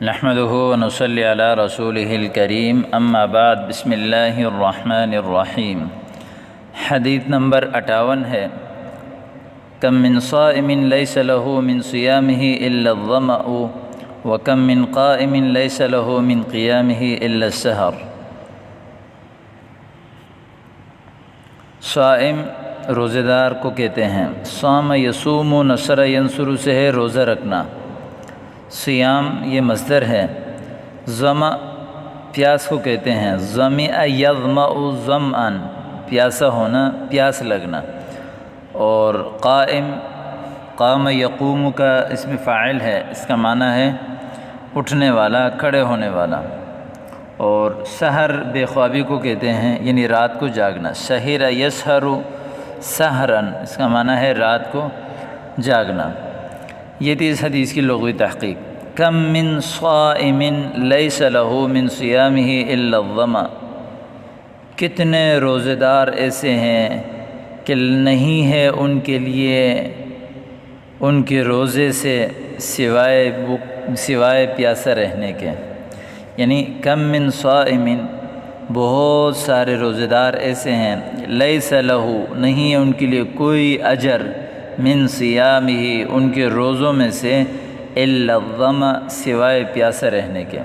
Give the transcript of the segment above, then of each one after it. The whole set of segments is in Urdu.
نحمده ونصلي على رسوله الكريم اما بعد بسم اللہ الرحمن الرحیم۔ حدیث نمبر 58 ہے، کم من صائم لیس له من صیامه الا الظمأ وکم من قائم لیس له من قیامه الا السحر۔ صائم روزہ دار کو کہتے ہیں۔ صام یصوم نصر ینصر سے ہے روزہ رکھنا۔ سیام یہ مصدر ہے۔ ظمأ پیاس کو کہتے ہیں۔ ظمأ یظمأ ظمأً پیاسا ہونا، پیاس لگنا۔ اور قائم قام یقوم کا اسم فاعل ہے، اس کا معنی ہے اٹھنے والا، کھڑے ہونے والا۔ اور سحر بے خوابی کو کہتے ہیں، یعنی رات کو جاگنا۔ سحر یسحر سحراً، اس کا معنی ہے رات کو جاگنا۔ یہ تھی اس حدیث کی لغوی تحقیق۔ کم من صائم لیس له من صیامہ الا الظمأ، کتنے روزے دار ایسے ہیں کہ نہیں ہے ان کے لیے ان کے روزے سے سوائے پیاسا رہنے کے۔ یعنی کم من صائم، بہت سارے روزے دار ایسے ہیں، لیس له نہیں ہے ان کے لیے کوئی اجر، من صیامہ ان کے روزوں میں سے، الا الظمأ سوائے پیاسا رہنے کے۔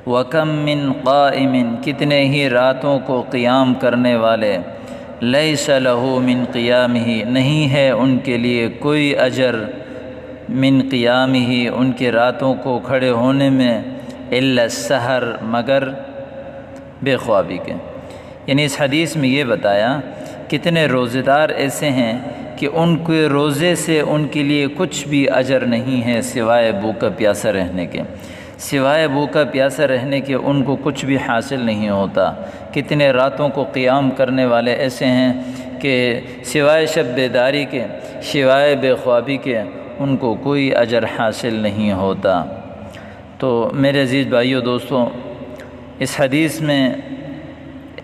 وکم من قائم کتنے ہی راتوں کو قیام کرنے والے، لیس له من قیامہ نہیں ہے ان کے لیے کوئی اجر، من قیامہ ان کے راتوں کو کھڑے ہونے میں، الا السحر مگر بے خوابی کے۔ یعنی اس حدیث میں یہ بتایا کتنے روزے دار ایسے ہیں کہ ان کے روزے سے ان کے لیے کچھ بھی اجر نہیں ہے سوائے بھوکا پیاسا رہنے کے۔ سوائے بھوکا پیاسا رہنے کے ان کو کچھ بھی حاصل نہیں ہوتا۔ کتنے راتوں کو قیام کرنے والے ایسے ہیں کہ سوائے شب بیداری کے، سوائے بے خوابی کے ان کو کوئی اجر حاصل نہیں ہوتا۔ تو میرے عزیز بھائیو دوستو، اس حدیث میں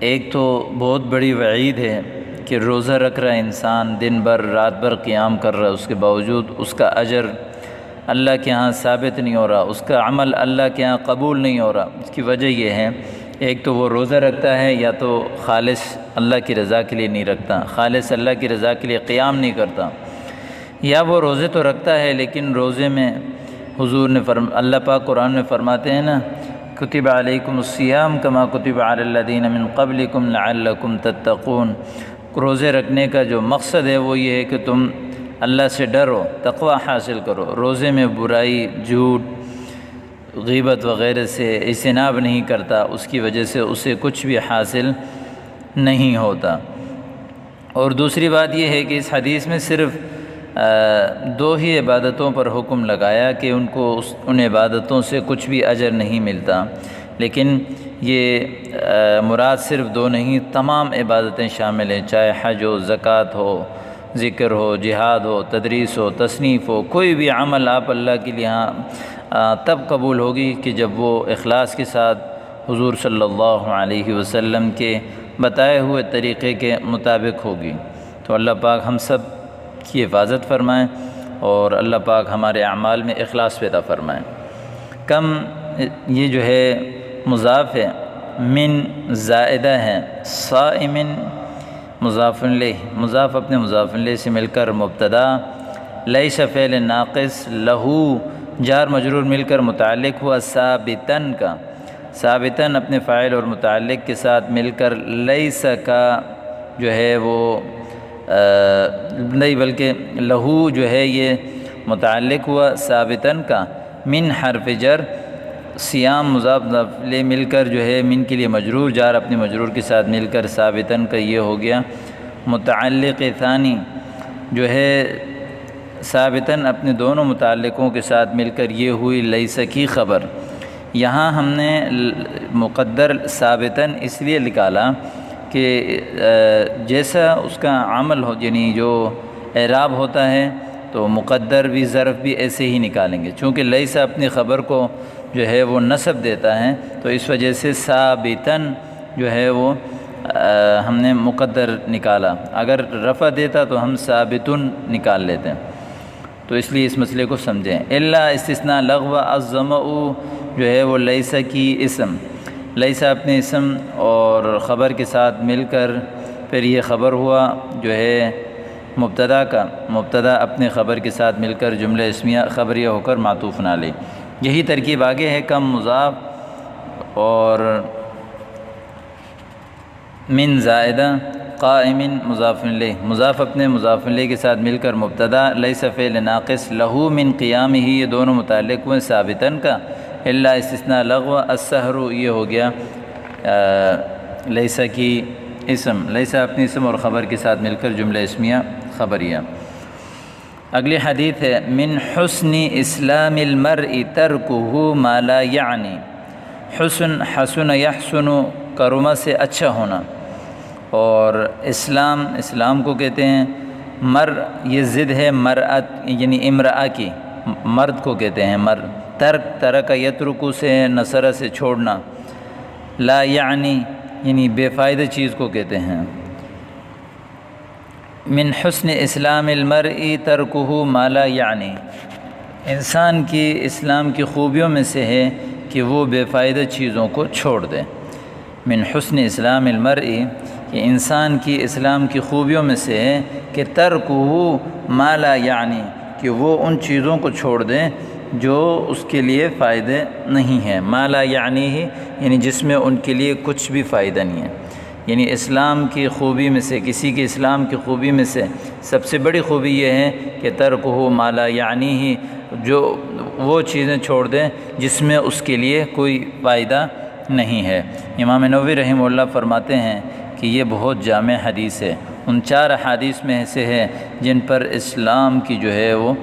ایک تو بہت بڑی وعید ہے کہ روزہ رکھ رہا انسان، دن بھر رات بھر قیام کر رہا، اس کے باوجود اس کا اجر اللہ کے ہاں ثابت نہیں ہو رہا، اس کا عمل اللہ کے ہاں قبول نہیں ہو رہا۔ اس کی وجہ یہ ہے، ایک تو وہ روزہ رکھتا ہے یا تو خالص اللہ کی رضا کے لیے نہیں رکھتا، خالص اللہ کی رضا کے لیے قیام نہیں کرتا، یا وہ روزے تو رکھتا ہے لیکن روزے میں حضور نے اللہ پاک قرآن میں فرماتے ہیں نا، کتب علیکم الصیام کما کتب علی الذین من قبلکم لعلکم تتقون۔ روزے رکھنے کا جو مقصد ہے وہ یہ ہے کہ تم اللہ سے ڈرو، تقوی حاصل کرو۔ روزے میں برائی، جھوٹ، غیبت وغیرہ سے اجتناب نہیں کرتا، اس کی وجہ سے اسے کچھ بھی حاصل نہیں ہوتا۔ اور دوسری بات یہ ہے کہ اس حدیث میں صرف دو ہی عبادتوں پر حکم لگایا کہ ان کو ان عبادتوں سے کچھ بھی اجر نہیں ملتا، لیکن یہ مراد صرف دو نہیں، تمام عبادتیں شامل ہیں، چاہے حج ہو، زکوٰۃ ہو، ذکر ہو، جہاد ہو، تدریس ہو، تصنیف ہو، کوئی بھی عمل آپ اللہ کے لیے تب قبول ہوگی کہ جب وہ اخلاص کے ساتھ حضور صلی اللہ علیہ وسلم کے بتائے ہوئے طریقے کے مطابق ہوگی۔ تو اللہ پاک ہم سب کی حفاظت فرمائیں اور اللہ پاک ہمارے اعمال میں اخلاص پیدا فرمائیں۔ کم یہ جو ہے مضاف ہے، من زائدہ ہے، صائم مضاف الیہ، مضاف اپنے مضاف الیہ سے مل کر مبتدا، لیس فعل ناقص، لہو جار مجرور مل کر متعلق ہوا ثابتاً کا، ثابتاً اپنے فاعل اور متعلق کے ساتھ مل کر لیس کا جو ہے وہ نہیں بلکہ لہو جو ہے یہ متعلق ہوا ثابتاً کا، من حرف جر، سیام مضاف لے مل کر جو ہے من کے لیے مجرور، جار اپنے مجرور کے ساتھ مل کر ثابتاً کا یہ ہو گیا۔ متعلق ثانی جو ہے ثابتاً اپنے دونوں متعلقوں کے ساتھ مل کر یہ ہوئی لیس کی خبر۔ یہاں ہم نے مقدر ثابتاً اس لیے نکالا کہ جیسا اس کا عمل ہو، یعنی جو اعراب ہوتا ہے تو مقدر بھی ظرف بھی ایسے ہی نکالیں گے، چونکہ لیس اپنی خبر کو جو ہے وہ نصب دیتا ہے، تو اس وجہ سے ثابتاً جو ہے وہ ہم نے مقدر نکالا، اگر رفع دیتا تو ہم ثابتن نکال لیتے ہیں، تو اس لیے اس مسئلے کو سمجھیں۔ الا استثناء لغو الظمأ جو ہے وہ لیسا کی اسم، لیسا اپنے اسم اور خبر کے ساتھ مل کر پھر یہ خبر ہوا جو ہے مبتدا کا، مبتدا اپنے خبر کے ساتھ مل کر جملہ اسمیہ خبریہ ہو کر معطوف علیہ۔ یہی ترکیب آگے ہے، کم مضاف اور من زائدہ قائم مضاف الیہ، مضاف اپنے مضاف الیہ کے ساتھ مل کر مبتدا، لیس فعل ناقص، لہو من قیامہ، یہ دونوں متعلق ہوئے ثابتاً کا، الا استثناء لغو، السحر یہ ہو گیا لیسا کی اسم، لیسا اپنی اسم اور خبر کے ساتھ مل کر جملہ اسمیہ خبریہ۔ اگلی حدیث ہے، من حسن اسلام المرء ترکہ ما لا یعنی، حسن حسن یحسن کرما سے اچھا ہونا، اور اسلام کو کہتے ہیں، مر یہ ضد ہے مرأت یعنی امرأہ کی، مرد کو کہتے ہیں مر، ترک یترکو سے نصرہ سے چھوڑنا، لا یعنی بے فائدہ چیز کو کہتے ہیں۔ من حسن اسلام المرء ترکہ ما لا یعنی، انسان کی اسلام کی خوبیوں میں سے ہے کہ وہ بے فائدہ چیزوں کو چھوڑ دے۔ من حسن اسلام المرء، کہ انسان کی اسلام کی خوبیوں میں سے ہے کہ ترکہ ما لا یعنی، کہ وہ ان چیزوں کو چھوڑ دیں جو اس کے لیے فائدے نہیں ہیں، ما لا یعنی ہی یعنی جس میں ان کے لیے کچھ بھی فائدہ نہیں ہے۔ یعنی اسلام کی خوبی میں سے، کسی کے اسلام کی خوبی میں سے سب سے بڑی خوبی یہ ہے کہ ترکہ ما لا یعنی ہی، جو وہ چیزیں چھوڑ دیں جس میں اس کے لیے کوئی فائدہ نہیں ہے۔ امام نووی رحمہ اللہ فرماتے ہیں کہ یہ بہت جامع حدیث ہے، ان 4 احادیث میں سے ہے جن پر اسلام کی جو ہے وہ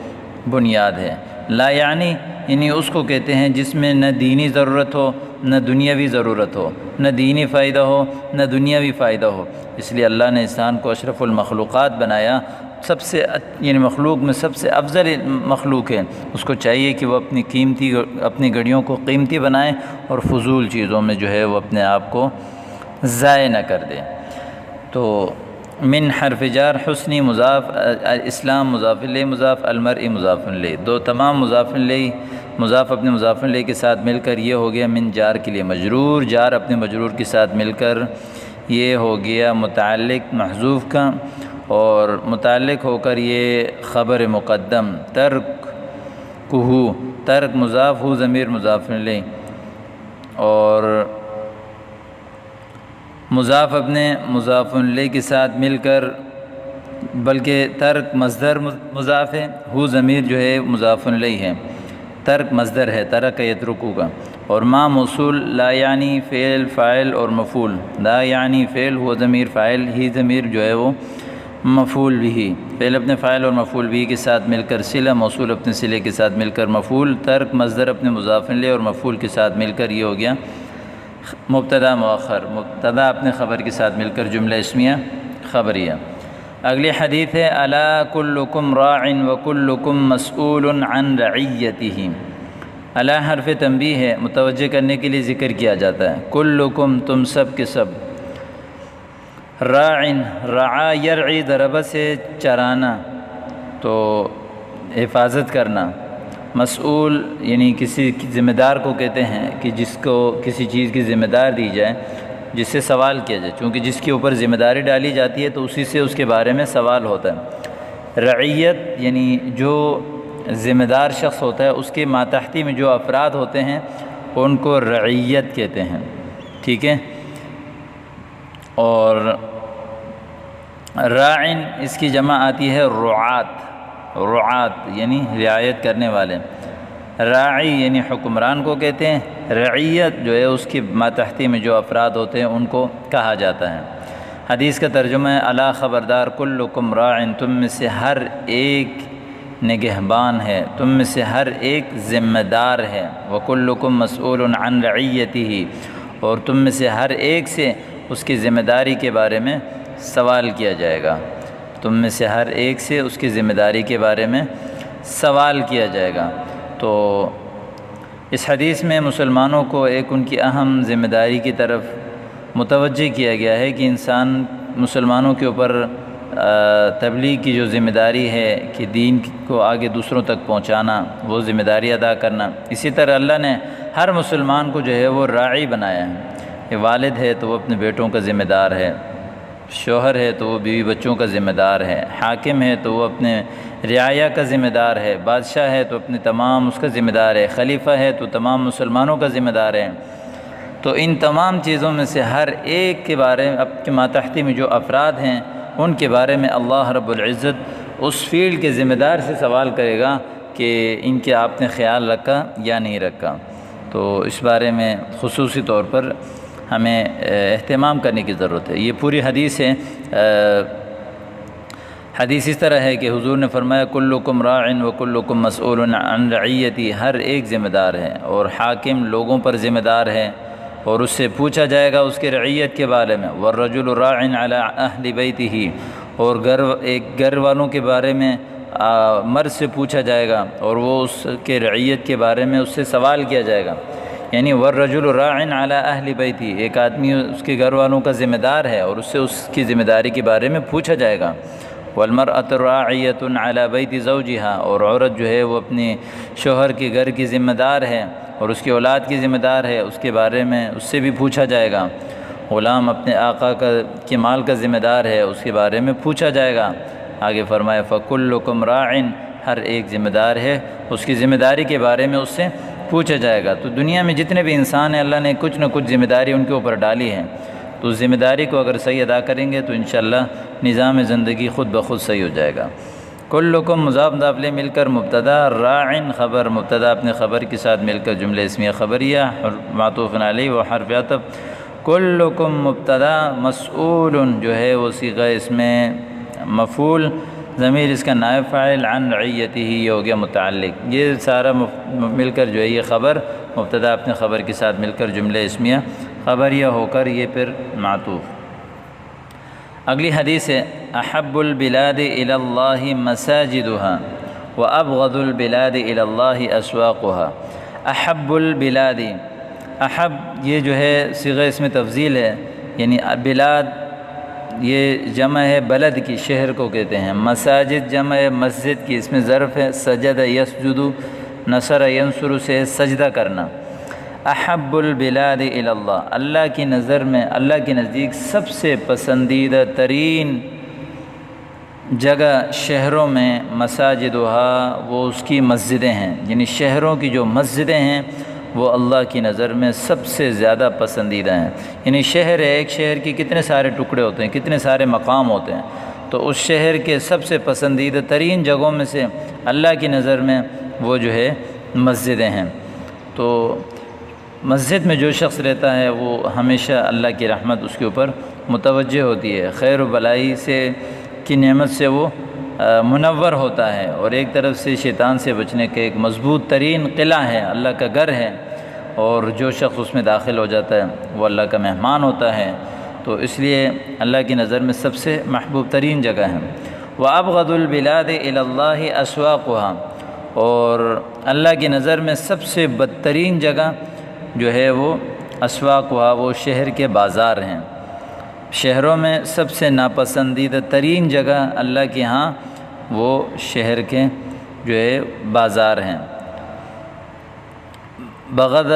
بنیاد ہے۔ لا یعنی اس کو کہتے ہیں جس میں نہ دینی ضرورت ہو نہ دنیاوی ضرورت ہو، نہ دینی فائدہ ہو نہ دنیاوی فائدہ ہو۔ اس لیے اللہ نے انسان کو اشرف المخلوقات بنایا، سب سے یعنی مخلوق میں سب سے افضل مخلوق ہے، اس کو چاہیے کہ وہ اپنی گھڑیوں کو قیمتی بنائے اور فضول چیزوں میں جو ہے وہ اپنے آپ کو ضائع نہ کر دے۔ تو من حرف جار، حسنی مضاف، اسلام مضاف الیہ مضاف، المرء مضاف الیہ، دو تمام مضاف الیہ، مضاف اپنے مضاف الیہ کے ساتھ مل کر یہ ہو گیا من جار کے لیے مجرور، جار اپنے مجرور کے ساتھ مل کر یہ ہو گیا متعلق محذوف کا، اور متعلق ہو کر یہ خبر مقدم، ترک مضاف، ہو ضمیر مضاف الیہ، اور مضاف اپنے مضاف الیہ کے ساتھ مل کر، بلکہ ترک مصدر مضاف ہے، ہو ضمیر جو ہے مضاف الیہ ہے، ترک مصدر ہے ترک یترکو کا، اور ما موصول، لا یعنی فعل فاعل اور مفعول، لا یعنی فعل، ہو ضمیر فاعل، ہی ضمیر جو ہے وہ مفعول بھی، فعل اپنے فاعل اور مفعول بھی کے ساتھ مل کر صلہ، موصول اپنے صلے کے ساتھ مل کر مفعول، ترک مصدر اپنے مضاف الیہ اور مفعول کے ساتھ مل کر یہ ہو گیا مبتدا مؤخر، مبتدا اپنے خبر کے ساتھ مل کر جملہ اسمیہ خبریہ۔ اگلی حدیث ہے، الا کلکم راع وکلکم مسئول عن رعیتہ۔ الا حرف تنبیہ ہے، متوجہ کرنے کے لیے ذکر کیا جاتا ہے، کلکم تم سب کے سب، راع رعا یرعی ضربہ سے چرانا تو حفاظت کرنا، مسئول یعنی کسی ذمہ دار کو کہتے ہیں کہ جس کو کسی چیز کی ذمہ دار دی جائے، جس سے سوال کیا جائے، چونکہ جس کے اوپر ذمہ داری ڈالی جاتی ہے تو اسی سے اس کے بارے میں سوال ہوتا ہے۔ رعیت یعنی جو ذمہ دار شخص ہوتا ہے اس کے ماتحتی میں جو افراد ہوتے ہیں ان کو رعیت کہتے ہیں، ٹھیک ہے۔ اور راعن اس کی جمع آتی ہے رعات یعنی رعایت کرنے والے، راعی یعنی حکمران کو کہتے ہیں، رعیت جو ہے اس کی ماتحتی میں جو افراد ہوتے ہیں ان کو کہا جاتا ہے۔ حدیث کا ترجمہ ہے، الا خبردار، کلکم راعن، تم میں سے ہر ایک نگہبان ہے، تم میں سے ہر ایک ذمہ دار ہے، وکلکم مسئول عن رعیتہ، اور تم میں سے ہر ایک سے اس کی ذمہ داری کے بارے میں سوال کیا جائے گا، تم میں سے ہر ایک سے اس کی ذمہ داری کے بارے میں سوال کیا جائے گا۔ تو اس حدیث میں مسلمانوں کو ایک ان کی اہم ذمہ داری کی طرف متوجہ کیا گیا ہے کہ انسان مسلمانوں کے اوپر تبلیغ کی جو ذمہ داری ہے کہ دین کو آگے دوسروں تک پہنچانا، وہ ذمہ داری ادا کرنا۔ اسی طرح اللہ نے ہر مسلمان کو جو ہے وہ راعی بنایا ہے۔ کہ والد ہے تو وہ اپنے بیٹوں کا ذمہ دار ہے، شوہر ہے تو وہ بیوی بچوں کا ذمہ دار ہے، حاکم ہے تو وہ اپنے رعایا کا ذمہ دار ہے، بادشاہ ہے تو اپنے تمام اس کا ذمہ دار ہے، خلیفہ ہے تو تمام مسلمانوں کا ذمہ دار ہے۔ تو ان تمام چیزوں میں سے ہر ایک کے بارے میں اب کے ماتحتی میں جو افراد ہیں ان کے بارے میں اللہ رب العزت اس فیلڈ کے ذمہ دار سے سوال کرے گا کہ ان کے آپ نے خیال رکھا یا نہیں رکھا۔ تو اس بارے میں خصوصی طور پر ہمیں اہتمام کرنے کی ضرورت ہے۔ یہ پوری حدیث ہے، حدیث اس طرح ہے کہ حضور نے فرمایا کلکم راع و کلکم مسئول عن رعیتی، ہر ایک ذمہ دار ہے اور حاکم لوگوں پر ذمہ دار ہے اور اس سے پوچھا جائے گا اس کے رعیت کے بارے میں۔ والرجل راع علی اہل بیتہ، اور گھر والوں کے بارے میں مرد سے پوچھا جائے گا اور وہ اس کے رعیت کے بارے میں اس سے سوال کیا جائے گا۔ یعنی والرجل راع علی اہل بیتہ، ایک آدمی اس کے گھر والوں کا ذمہ دار ہے اور اس سے اس کی ذمہ داری کے بارے میں پوچھا جائے گا۔ والمرأۃ راعیۃ علی بیت زوجہا، اور عورت جو ہے وہ اپنے شوہر کے گھر کی ذمہ دار ہے اور اس کی اولاد کی ذمہ دار ہے، اس کے بارے میں اس سے بھی پوچھا جائے گا۔ غلام اپنے آقا کے مال کا ذمہ دار ہے، اس کے بارے میں پوچھا جائے گا۔ آگے فرمایا فکلکم راع، ہر ایک ذمہ دار ہے، اس کی ذمہ داری کے بارے میں اس سے پوچھا جائے گا۔ تو دنیا میں جتنے بھی انسان ہیں اللہ نے کچھ نہ کچھ ذمہ داری ان کے اوپر ڈالی ہے، تو اس ذمہ داری کو اگر صحیح ادا کریں گے تو انشاءاللہ نظام زندگی خود بخود صحیح ہو جائے گا۔ کلکم مضاف مضاف الیہ مل کر مبتدا، راع خبر، مبتدا اپنے خبر کے ساتھ مل کر جملہ اسمیہ خبریہ معطوف علیہ و حرف عطف۔ کلکم مبتدا، مسئول جو ہے وہ صیغہ اس میں مفعول، ضمیر اس کا نائب فاعل، عن رعیتہ یہ ہو گیا متعلق۔ یہ سارا مل کر جو ہے یہ خبر، مبتدا اپنے خبر کے ساتھ مل کر جملہ اسمیہ خبریہ ہو کر یہ پھر معطوف۔ اگلی حدیث ہے احب البلاد الی اللہ مساجدها وابغض البلاد الی اللہ اسواقها۔ احب البلاد، احب یہ جو ہے صیغہ اس میں تفضیل ہے، یعنی بلاد یہ جمع ہے بلد کی، شہر کو کہتے ہیں۔ مساجد جمع ہے مسجد کی، اس میں ظرف ہے سجد یسجد، نصر ینصر سے سجدہ کرنا۔ احب البلاد الی اللہ، اللہ کی نظر میں، اللہ کے نزدیک سب سے پسندیدہ ترین جگہ شہروں میں مساجدها، وہ اس کی مسجدیں ہیں، یعنی شہروں کی جو مسجدیں ہیں وہ اللہ کی نظر میں سب سے زیادہ پسندیدہ ہیں۔ یعنی شہر ہے، ایک شہر کی کتنے سارے ٹکڑے ہوتے ہیں، کتنے سارے مقام ہوتے ہیں، تو اس شہر کے سب سے پسندیدہ ترین جگہوں میں سے اللہ کی نظر میں وہ جو ہے مسجدیں ہیں۔ تو مسجد میں جو شخص رہتا ہے وہ ہمیشہ اللہ کی رحمت اس کے اوپر متوجہ ہوتی ہے، خیر و بلائی سے کی نعمت سے وہ منور ہوتا ہے، اور ایک طرف سے شیطان سے بچنے کا ایک مضبوط ترین قلعہ ہے، اللہ کا گھر ہے، اور جو شخص اس میں داخل ہو جاتا ہے وہ اللہ کا مہمان ہوتا ہے۔ تو اس لیے اللہ کی نظر میں سب سے محبوب ترین جگہ ہے۔ وَأَبْغَضُ الْبِلَادِ إِلَى اللَّهِ أَسْوَاقُهَا، اور اللہ کی نظر میں سب سے بدترین جگہ جو ہے وہ اسواقها، وہ شہر کے بازار ہیں۔ شہروں میں سب سے ناپسندیدہ ترین جگہ اللہ کے ہاں وہ شہر کے جو ہے بازار ہیں۔ بغض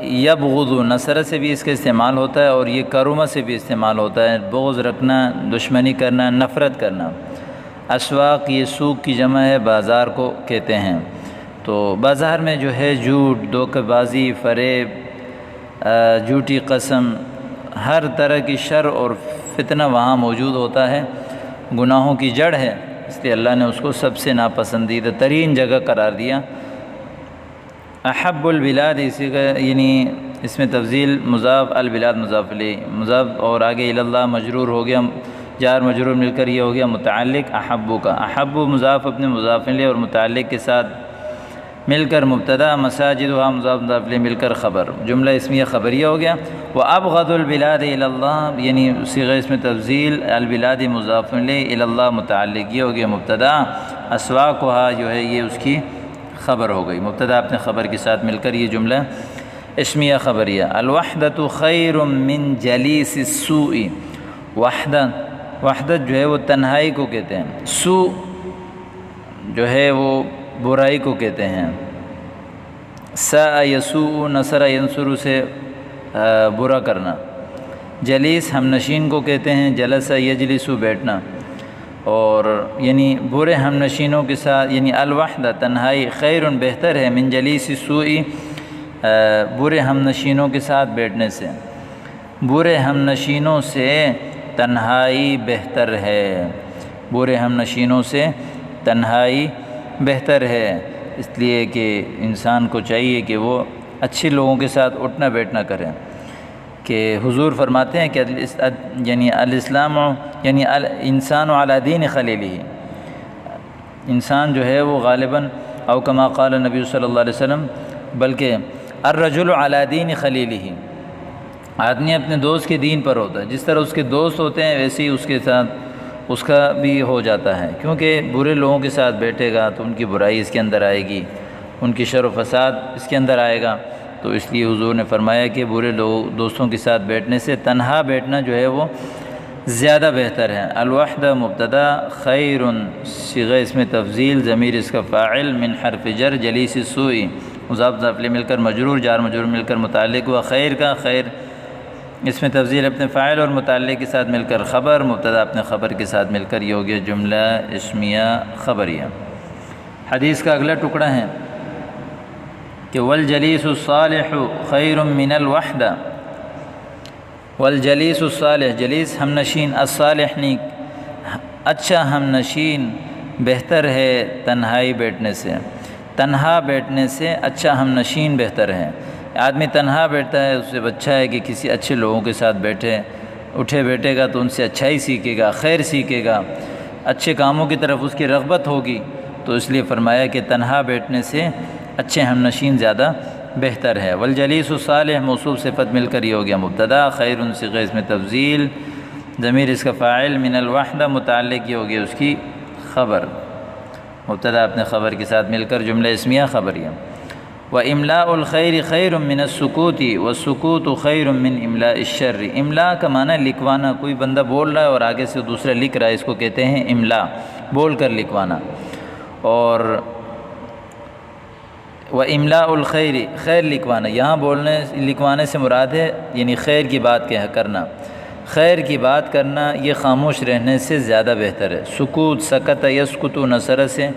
یبغض، نصر سے بھی اس کا استعمال ہوتا ہے اور یہ کرمہ سے بھی استعمال ہوتا ہے، بغض رکھنا، دشمنی کرنا، نفرت کرنا۔ اسواق یہ سوق کی جمع ہے، بازار کو کہتے ہیں۔ تو بازار میں جو ہے جھوٹ، دھوکہ بازی، فریب، جھوٹی قسم، ہر طرح کی شر اور فتنہ وہاں موجود ہوتا ہے، گناہوں کی جڑ ہے، اس لیے اللہ نے اس کو سب سے ناپسندیدہ ترین جگہ قرار دیا۔ احب البلاد، اسی کا یعنی اس میں تفضیل مضاف، البلاد مضاف الیہ، مضاف اور آگے الی اللہ مجرور ہو گیا، جار مجرور مل کر یہ ہو گیا متعلق احب کا۔ احب مضاف اپنے مضاف الیہ اور متعلق کے ساتھ مل کر مبتدا، مساجدها مضاف مضاف الیہ مل کر خبر، جملہ اسمیہ خبریہ ہو گیا۔ وابغض البلاد الی اللہ، یعنی صیغہ اس میں تفضیل، البلاد مضاف الیہ، الی اللہ متعلق، یہ ہو گیا مبتدا، اسواقها جو ہے یہ اس کی خبر ہو گئی، مبتدا اپنے خبر کے ساتھ مل کر یہ جملہ اسمیہ خبریہ۔ الوحدۃ خیر من جلیس السوء، وحدت جو ہے وہ تنہائی کو کہتے ہیں، سوء جو ہے وہ برائی کو کہتے ہیں۔ ساء یسوء نصر ینصر سے برا کرنا، جلیس ہم نشین کو کہتے ہیں، جلس یجلس بیٹھنا، اور یعنی برے ہم نشینوں کے ساتھ یعنی الوحدہ تنہائی خیر بہتر ہے من جلیس سوء برے ہم نشینوں کے ساتھ بیٹھنے سے، برے ہم نشینوں سے تنہائی بہتر ہے، برے ہم نشینوں سے تنہائی بہتر ہے، اس لیے کہ انسان کو چاہیے کہ وہ اچھے لوگوں کے ساتھ اٹھنا بیٹھنا کریں، کہ حضور فرماتے ہیں کہ یعنی الاسلام یعنی انسان علی دین خلیلہ، انسان جو ہے وہ غالباً او کما قال نبی صلی اللہ علیہ وسلم، بلکہ الرجل علی دین خلیلہ، آدمی اپنے دوست کے دین پر ہوتا ہے، جس طرح اس کے دوست ہوتے ہیں ویسے ہی اس کے ساتھ اس کا بھی ہو جاتا ہے، کیونکہ برے لوگوں کے ساتھ بیٹھے گا تو ان کی برائی اس کے اندر آئے گی، ان کی شر و فساد اس کے اندر آئے گا، تو اس لیے حضور نے فرمایا کہ برے دوستوں کے ساتھ بیٹھنے سے تنہا بیٹھنا جو ہے وہ زیادہ بہتر ہے۔ الوحدہ مبتدا، خیر صیغہ اسم تفضیل، ضمیر اس کا فاعل، من حرف جر جلیس السوء، مضاف مضاف الیہ مل کر مجرور، جار مجرور مل کر متعلق ہوا، خیر کا خیر اس میں تفضیل اپنے فاعل اور متعلق کے ساتھ مل کر خبر، مبتدا اپنے خبر کے ساتھ مل کر یہ ہو گیا جملہ اسمیہ خبریہ۔ حدیث کا اگلا ٹکڑا ہے کہ والجلیس الصالح خیر من الوحدہ، والجلیس الصالح جلیس ہم نشین، الصالح نیک اچھا ہم نشین بہتر ہے تنہائی بیٹھنے سے، تنہا بیٹھنے سے اچھا ہم نشین بہتر ہے۔ آدمی تنہا بیٹھتا ہے اس سے اچھا ہے کہ کسی اچھے لوگوں کے ساتھ بیٹھے گا تو ان سے اچھائی سیکھے گا، خیر سیکھے گا، اچھے کاموں کی طرف اس کی رغبت ہوگی، تو اس لیے فرمایا کہ تنہا بیٹھنے سے اچھے ہم نشین زیادہ بہتر ہے۔ والجلیس الصالح موصوف صفت مل کر یہ ہو گیا مبتدا، خیر صیغہ اسم تفضیل، ضمیر اس کا فاعل، من الوحدہ متعلق یہ ہو گیا اس کی خبر، مبتدا اپنے خبر کے ساتھ مل کر جملہ اسمیہ خبریہ۔ وَإِمْلَاءُ الْخَيْرِ خَيْرٌ مِّنَ السُّكُوتِ وَالسُّكُوتُ خَيْرٌ مِّنْ إِمْلَاءِ الشَّرِّ۔ املا کا معنی لکھوانا، کوئی بندہ بول رہا ہے اور آگے سے دوسرا لکھ رہا ہے، اس کو کہتے ہیں املا، بول کر لکھوانا۔ اور وَإِمْلَاءُ الْخَيْرِ خیر لکھوانا، یہاں لکھوانے سے مراد ہے یعنی خیر کی بات کرنا، خیر کی بات کرنا یہ خاموش رہنے سے زیادہ بہتر ہے۔ سکوت سکت یسکت نصر سے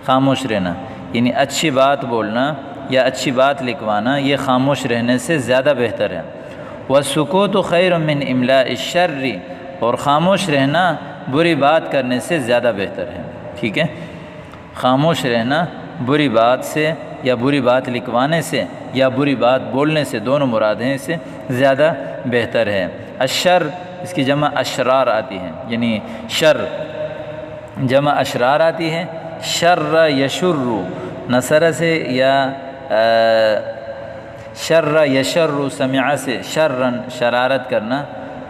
خاموش رہنا، یعنی اچھی بات بولنا یا اچھی بات لکھوانا یہ خاموش رہنے سے زیادہ بہتر ہے۔ والسکوت خیر من املاء الشر، اور خاموش رہنا بری بات کرنے سے زیادہ بہتر ہے، ٹھیک ہے، خاموش رہنا بری بات سے یا بری بات لکھوانے سے یا بری بات بولنے سے، دونوں مراد ہیں، اس سے زیادہ بہتر ہے۔ الشر اس کی جمع اشرار آتی ہے، یعنی شر جمع اشرار آتی ہے، شر یشر نصر سے یا شر یشر سمع سے، شرن شرارت کرنا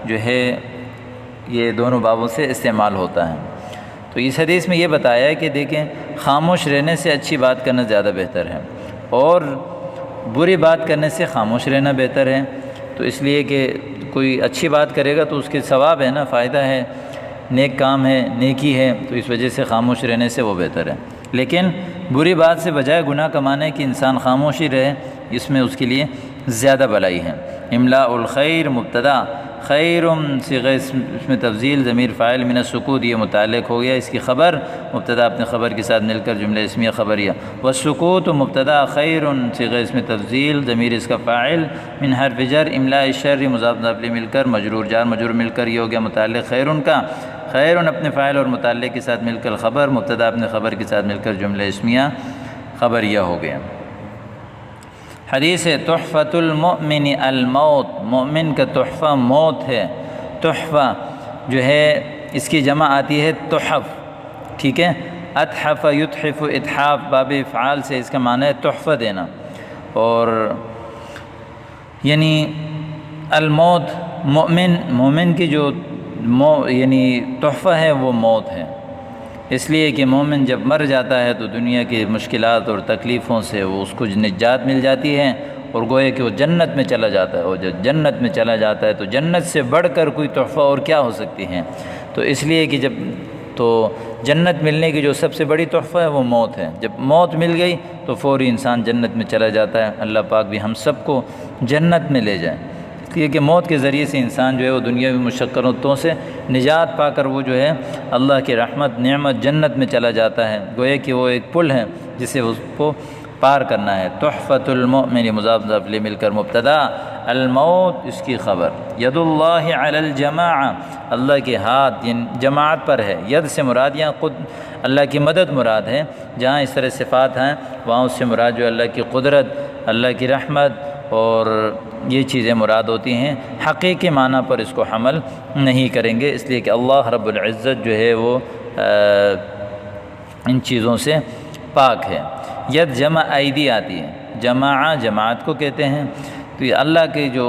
جو ہے یہ دونوں بابوں سے استعمال ہوتا ہے۔ تو اس حدیث میں یہ بتایا ہے کہ دیکھیں خاموش رہنے سے اچھی بات کرنا زیادہ بہتر ہے اور بری بات کرنے سے خاموش رہنا بہتر ہے، تو اس لیے کہ کوئی اچھی بات کرے گا تو اس کے ثواب ہے نا، فائدہ ہے، نیک کام ہے، نیکی ہے، تو اس وجہ سے خاموش رہنے سے وہ بہتر ہے۔ لیکن بری بات سے بجائے گناہ کمانے کہ انسان خاموشی رہے، اس میں اس کے لیے زیادہ بھلائی ہے۔ املاء الخیر مبتدا، خیر صیغہ اسم تفضیل، ضمیر فاعل، من السکوت یہ متعلق ہو گیا، اس کی خبر مبتدا اپنے خبر کے ساتھ مل کر جملہ اسمیہ خبریہ۔ والسکوت مبتدا، خیر صیغہ اسم تفضیل، ضمیر اس کا فاعل، من حرف جر، املاء الشر مضاف مضاف الیہ مل کر مجرور جار مجرور مل کر یہ ہو گیا متعلق خیر کا، خیر اپنے فاعل اور متعلق کے ساتھ مل کر خبر، مبتدا اپنے خبر کے ساتھ مل کر جملہ اسمیہ خبریہ ہو گیا۔ حدیث ہے تحفۃ المؤمن الموت، مومن کا تحفہ موت ہے۔ تحفہ جو ہے اس کی جمع آتی ہے تحف، ٹھیک ہے، اتحف یتحف اتحاف باب افعال سے اس کا معنی ہے تحفہ دینا، اور یعنی الموت مومن کی جو یعنی تحفہ ہے وہ موت ہے، اس لیے کہ مومن جب مر جاتا ہے تو دنیا کی مشکلات اور تکلیفوں سے وہ اس کو نجات مل جاتی ہے، اور گویا کہ وہ جنت میں چلا جاتا ہے، اور جب جنت میں چلا جاتا ہے تو جنت سے بڑھ کر کوئی تحفہ اور کیا ہو سکتی ہے۔ تو اس لیے کہ جب تو جنت ملنے کی جو سب سے بڑی تحفہ ہے وہ موت ہے۔ جب موت مل گئی تو فوری انسان جنت میں چلا جاتا ہے۔ اللہ پاک بھی ہم سب کو جنت میں لے جائے، اس لیے کہ موت کے ذریعے سے انسان جو ہے وہ دنیاوی مشقتوں سے نجات پا کر وہ جو ہے اللہ کی رحمت نعمت جنت میں چلا جاتا ہے۔ گویا کہ وہ ایک پل ہے جسے اس کو پار کرنا ہے۔ تحفۃ المؤمن مضاف مضاف الیہ مل کر مبتدا، الموت اس کی خبر۔ ید اللہ علی الجماعہ، اللہ کے ہاتھ یعنی جماعت پر ہے۔ ید سے مراد یہاں خود اللہ کی مدد مراد ہے، جہاں اس طرح صفات ہیں وہاں اس سے مراد جو اللہ کی قدرت، اللہ کی رحمت اور یہ چیزیں مراد ہوتی ہیں۔ حقیقی معنی پر اس کو حمل نہیں کریں گے، اس لیے کہ اللہ رب العزت جو ہے وہ ان چیزوں سے پاک ہے۔ ید جمع ایدی آتی ہے، جماعت کو کہتے ہیں، تو یہ اللہ کے جو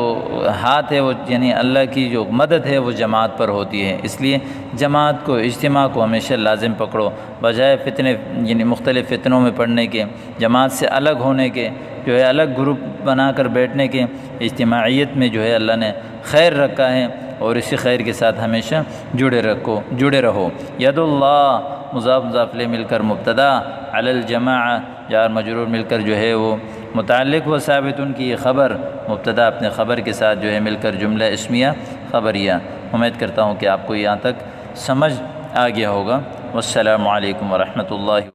ہاتھ ہے وہ یعنی اللہ کی جو مدد ہے وہ جماعت پر ہوتی ہے، اس لیے جماعت کو اجتماع کو ہمیشہ لازم پکڑو، بجائے فتنے یعنی مختلف فتنوں میں پڑنے کے، جماعت سے الگ ہونے کے، جو ہے الگ گروپ بنا کر بیٹھنے کے۔ اجتماعیت میں جو ہے اللہ نے خیر رکھا ہے اور اسی خیر کے ساتھ ہمیشہ جڑے رہو۔ ید اللہ مضاف مضاف الیہ مل کر مبتدا، علی الجماعہ جار مجرور مل کر جو ہے وہ متعلق و ثابت ان کی یہ خبر، مبتدا اپنے خبر کے ساتھ جو ہے مل کر جملہ اسمیہ خبریہ۔ امید کرتا ہوں کہ آپ کو یہاں تک سمجھ آ گیا ہوگا۔ والسلام علیکم ورحمۃ اللہ۔